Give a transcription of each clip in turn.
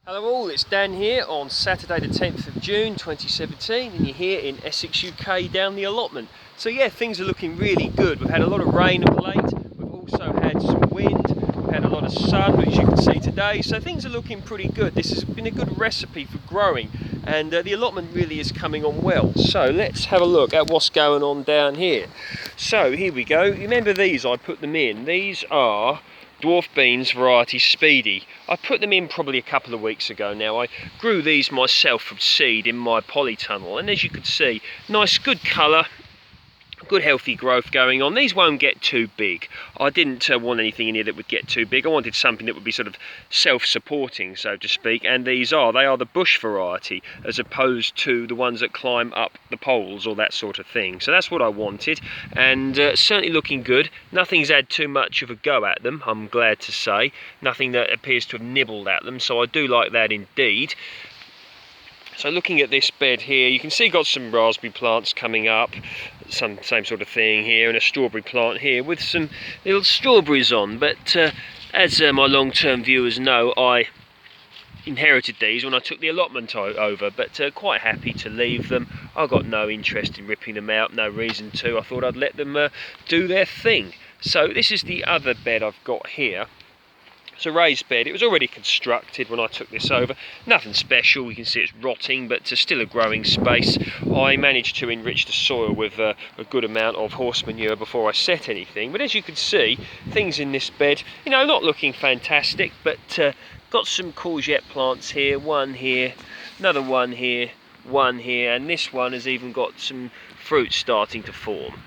Hello all, it's Dan here on Saturday the 10th of June 2017 and you're here in Essex, UK down the allotment. So yeah, things are looking really good. We've had a lot of rain of late, we've also had some wind, we've had a lot of sun as you can see today, so things are looking pretty good. This has been a good recipe for growing and the allotment really is coming on well. So let's have a look at what's going on down here. So here we go, remember these, I put them in. These are dwarf beans variety Speedy. I put them in probably a couple of weeks ago now. I grew these myself from seed in my polytunnel and as you can see, nice good colour, good healthy growth going on. These won't get too big. I didn't want anything in here that would get too big. I wanted something that would be sort of self-supporting, so to speak, and they are the bush variety as opposed to the ones that climb up the poles or that sort of thing. So that's what I wanted, and certainly looking good. Nothing's had too much of a go at them, I'm glad to say. Nothing that appears to have nibbled at them, so I do like that indeed. So looking at this bed here, you can see got some raspberry plants coming up, same sort of thing here, and a strawberry plant here with some little strawberries on. But as my long-term viewers know, I inherited these when I took the allotment over, but quite happy to leave them. I've got no interest in ripping them out, no reason to. I thought I'd let them do their thing. So this is the other bed I've got here. It's a raised bed. It was already constructed when I took this over. Nothing special, you can see it's rotting, but still a growing space. I managed to enrich the soil with a good amount of horse manure before I set anything. But as you can see, things in this bed, you know, not looking fantastic, but got some courgette plants here, one here, another one here, and this one has even got some fruit starting to form.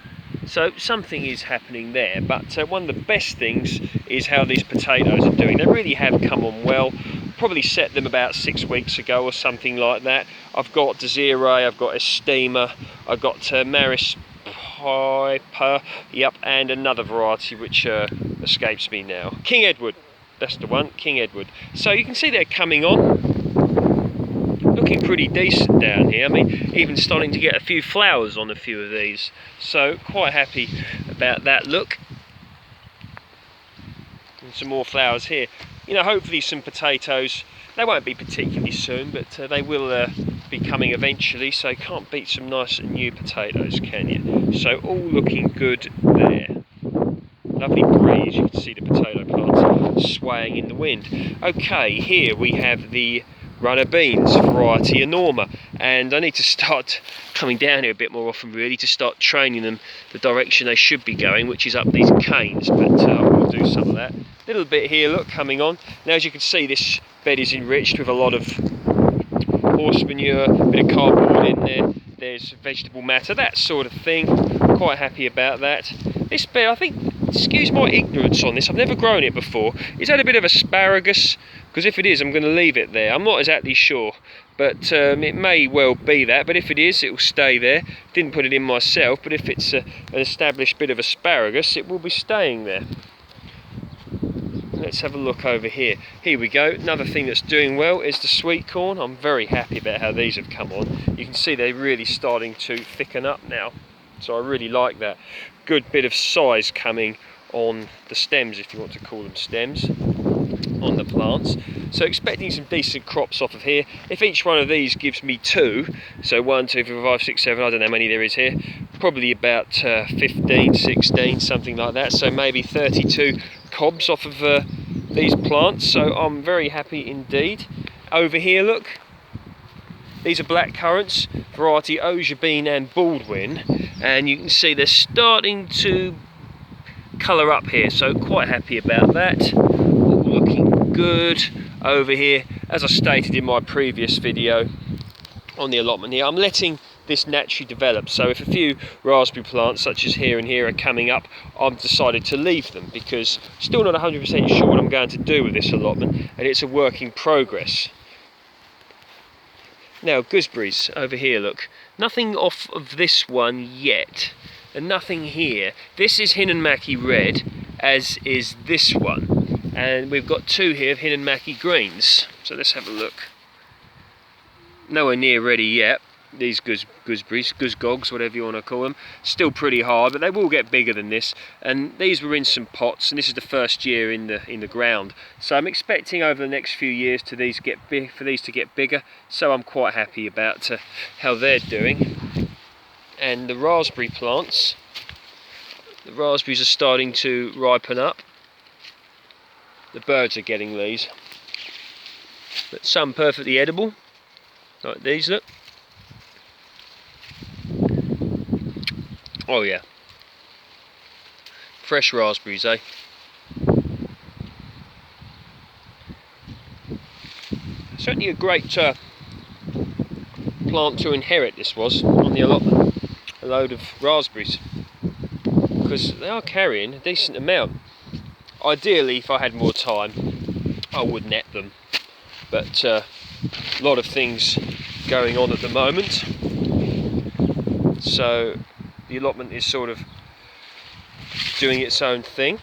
So something is happening there, but one of the best things is how these potatoes are doing. They really have come on well. Probably set them about 6 weeks ago or something like that. I've got Desiree, I've got Estima, I've got Maris Piper, yep, and another variety which escapes me now. King Edward, that's the one, King Edward. So you can see they're coming on. Looking pretty decent down here. I mean, even starting to get a few flowers on a few of these, so quite happy about that look. And some more flowers here. You know, hopefully some potatoes. They won't be particularly soon, but they will be coming eventually, so can't beat some nice new potatoes, can you? So all looking good there. Lovely breeze, you can see the potato plants swaying in the wind. Okay, here we have the runner beans variety Enorma, and I need to start coming down here a bit more often really to start training them the direction they should be going, which is up these canes, but I will do some of that. Little bit here, look, coming on. Now as you can see, this bed is enriched with a lot of horse manure, a bit of cardboard in there, there's vegetable matter, that sort of thing. Quite happy about that. This bed, I think, excuse my ignorance on this, I've never grown it before. Is that a bit of asparagus? Because if it is, I'm going to leave it there. I'm not exactly sure, but it may well be that. But if it is, it will stay there. Didn't put it in myself, but if it's an established bit of asparagus, it will be staying there. Let's have a look over here. Here we go. Another thing that's doing well is the sweetcorn. I'm very happy about how these have come on. You can see they're really starting to thicken up now. So I really like that. Good bit of size coming on the stems, if you want to call them stems, on the plants. So expecting some decent crops off of here. If each one of these gives me 2, so 1, 2, 3, 4, 5, 6, 7, I don't know how many there is here, probably about 15, 16, something like that, so maybe 32 cobs off of these plants, so I'm very happy indeed. Over here, look, these are blackcurrants, variety Ojebyn and Baldwin, and you can see they're starting to colour up here, so quite happy about that. All looking good over here. As I stated in my previous video on the allotment here, I'm letting this naturally develop, so if a few raspberry plants such as here and here are coming up, I've decided to leave them because still not 100% sure what I'm going to do with this allotment, and it's a work in progress. Now gooseberries over here, look, nothing off of this one yet, and nothing here. This is Hinnonmaki Red, as is this one, and we've got 2 here of Hinnonmaki Greens, so let's have a look. Nowhere near ready yet, these gooseberries, goosegogs, whatever you want to call them, still pretty hard, but they will get bigger than this. And these were in some pots, and this is the first year in the ground. So I'm expecting over the next few years for these to get bigger. So I'm quite happy about how they're doing. And the raspberry plants, the raspberries are starting to ripen up. The birds are getting these, but some perfectly edible, like these. Look. Oh yeah, fresh raspberries, eh? Certainly a great plant to inherit. This was on the allotment, a load of raspberries, because they are carrying a decent amount. Ideally, if I had more time, I would net them, but a lot of things going on at the moment, so the allotment is sort of doing its own thing.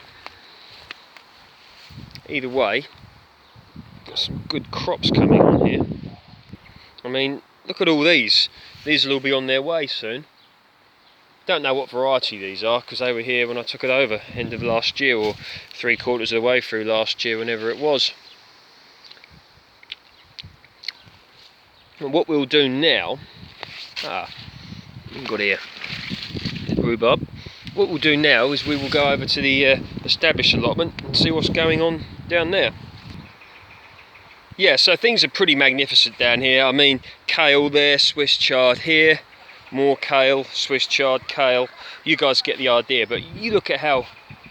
Either way, got some good crops coming on here. I mean, look at all these. These will all be on their way soon. Don't know what variety these are, because they were here when I took it over, end of last year, or 3/4 of the way through last year, whenever it was. And what we'll do now, we've got here rhubarb. What we'll do now is we will go over to the established allotment and see what's going on down there. Yeah, so things are pretty magnificent down here. I mean, kale there, Swiss chard here, more kale, Swiss chard, kale. You guys get the idea, but you look at how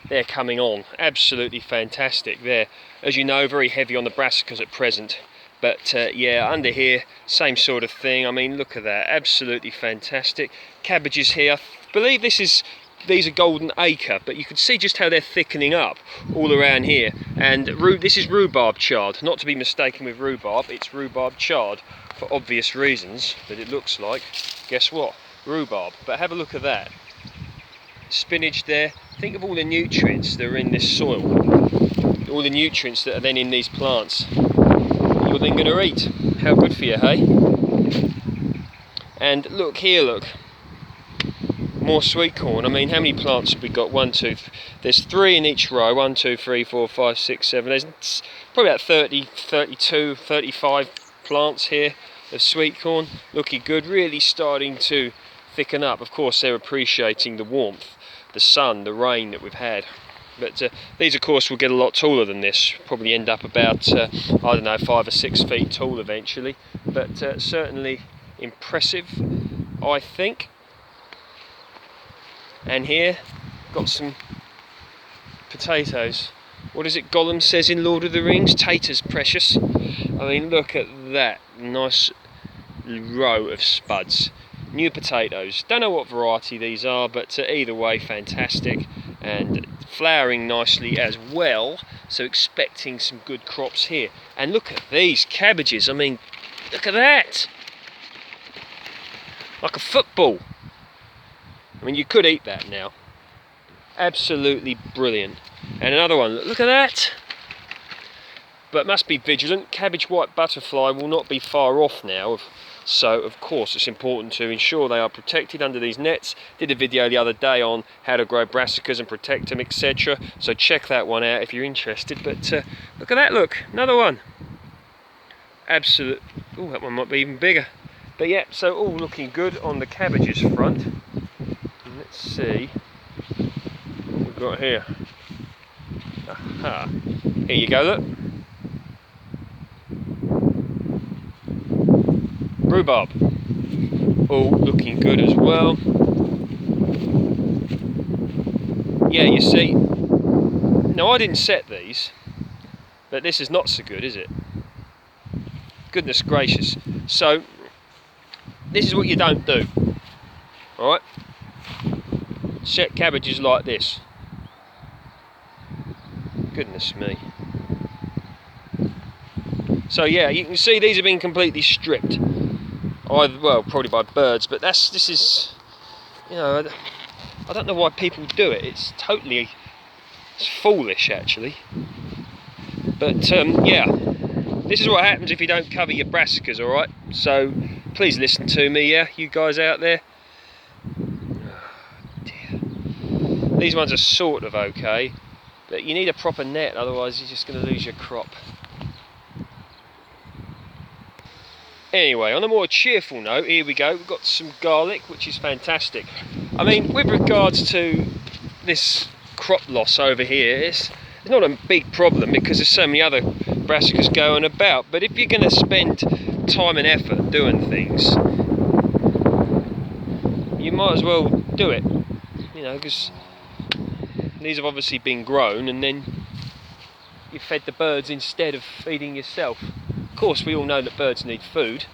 they're coming on. Absolutely fantastic. They're, as you know, very heavy on the brassicas at present. But yeah, under here, same sort of thing. I mean, look at that, absolutely fantastic. Cabbages here, I believe these are golden acre, but you can see just how they're thickening up all around here. And this is rhubarb chard, not to be mistaken with rhubarb. It's rhubarb chard for obvious reasons, but it looks like, guess what, rhubarb. But have a look at that. Spinach there. Think of all the nutrients that are in this soil, all the nutrients that are then in these plants you're then going to eat. How good for you, hey? And look here, look, more sweet corn. I mean, how many plants have we got? There's 3 in each row. 1, 2, 3, 4, 5, 6, 7. There's probably about 30, 32, 35 plants here of sweet corn. Looking good, really starting to thicken up. Of course, they're appreciating the warmth, the sun, the rain that we've had. But these, of course, will get a lot taller than this. Probably end up about, I don't know, 5 or 6 feet tall eventually. But certainly impressive, I think. And here, got some potatoes. What is it Gollum says in Lord of the Rings? Taters precious. I mean, look at that nice row of spuds. New potatoes. Don't know what variety these are, but either way, fantastic. And flowering nicely as well, so expecting some good crops here. And look at these cabbages. I mean, look at that, like a football. I mean, you could eat that now. Absolutely brilliant. And another one, look at that. But must be vigilant. Cabbage white butterfly will not be far off now. So, of course, it's important to ensure they are protected under these nets. Did a video the other day on how to grow brassicas and protect them, etc. So check that one out if you're interested. But look at that, look, another one. Absolute. Oh, that one might be even bigger. But yeah, so all looking good on the cabbages front. And let's see what we've got here. Aha. Here you go, look. Rhubarb, all looking good as well. Yeah, you see, now I didn't set these, but this is not so good, is it? Goodness gracious. So, this is what you don't do, alright? Set cabbages like this. Goodness me. So yeah, you can see these have been completely stripped. Well, probably by birds, but this is, you know, I don't know why people do it. It's foolish actually. But yeah, this is what happens if you don't cover your brassicas, alright? So Please listen to me, yeah, you guys out there. Oh, dear. These ones are sort of okay, but you need a proper net, otherwise you're just going to lose your crop. Anyway, on a more cheerful note, here we go. We've got some garlic, which is fantastic. I mean, with regards to this crop loss over here, it's not a big problem because there's so many other brassicas going about. But if you're going to spend time and effort doing things, you might as well do it. You know, because these have obviously been grown and then you fed the birds instead of feeding yourself. Of course, we all know that birds need food.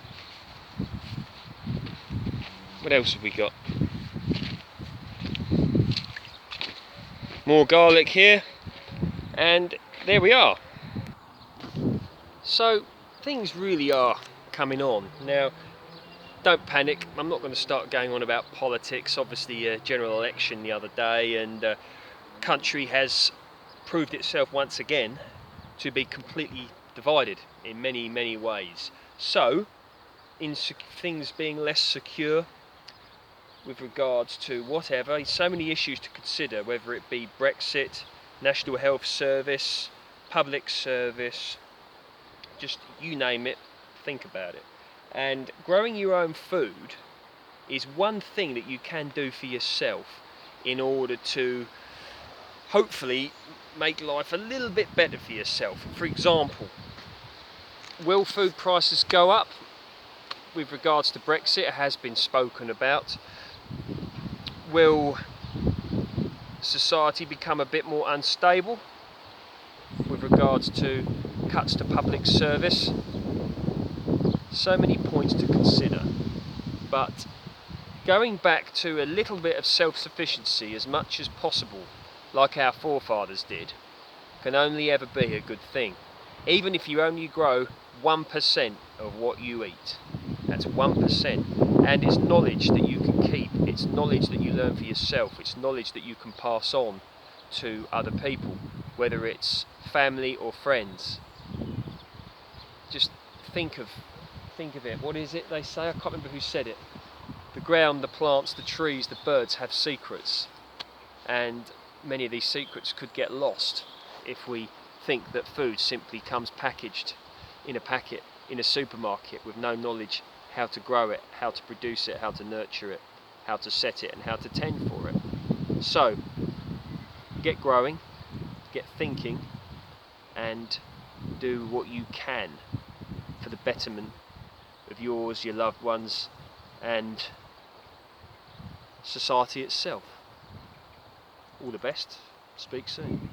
What else have we got? More garlic here, and there we are. So things really are coming on. Now, don't panic, I'm not going to start going on about politics. Obviously a general election the other day, and the country has proved itself once again to be completely divided in many ways. So, in things being less secure with regards to whatever, so many issues to consider, whether it be Brexit, National Health Service, public service, just you name it, think about it. And growing your own food is one thing that you can do for yourself in order to hopefully make life a little bit better for yourself. For example, will food prices go up? With regards to Brexit, it has been spoken about. Will society become a bit more unstable with regards to cuts to public service? So many points to consider, but going back to a little bit of self-sufficiency as much as possible, like our forefathers did, can only ever be a good thing. Even if you only grow 1% of what you eat, that's 1%, and it's knowledge that you can keep, it's knowledge that you learn for yourself, it's knowledge that you can pass on to other people, whether it's family or friends. Just think of it. What is it they say? I can't remember who said it. The ground, the plants, the trees, the birds have secrets, and many of these secrets could get lost if we think that food simply comes packaged in a packet in a supermarket with no knowledge how to grow it, how to produce it, how to nurture it, how to set it, and how to tend for it. So get growing, get thinking, and do what you can for the betterment of yours, your loved ones, and society itself. All the best. Speak soon.